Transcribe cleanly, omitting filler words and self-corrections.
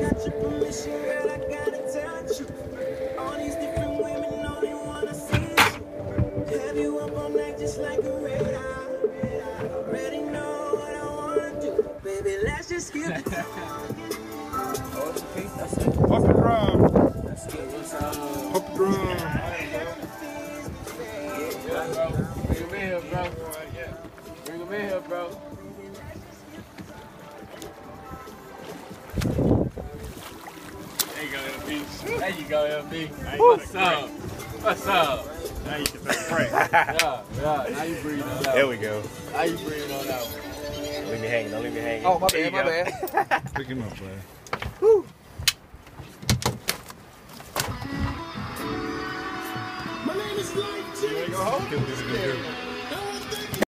got your permission, girl, I gotta touch you. All these different women, all they wanna see is you. Have you up all night just like a red eye. Already know what I wanna do. Baby, let's just skip it. Oh, it's okay. That's it. Pump it drum. That's it. What's up? Pump the drum. Yeah, bro. Bring him in here, bro. Bring him in here, bro. There you go, LB. There you go, LB. What's up? What's up? Now you can take a break. Yeah. Now you breathe on that. There we go. Now you breathe on that. Don't leave me hanging. Don't leave me hanging. Oh, my bad. Pick him up, man. Woo. My name is Life There you go. This is good.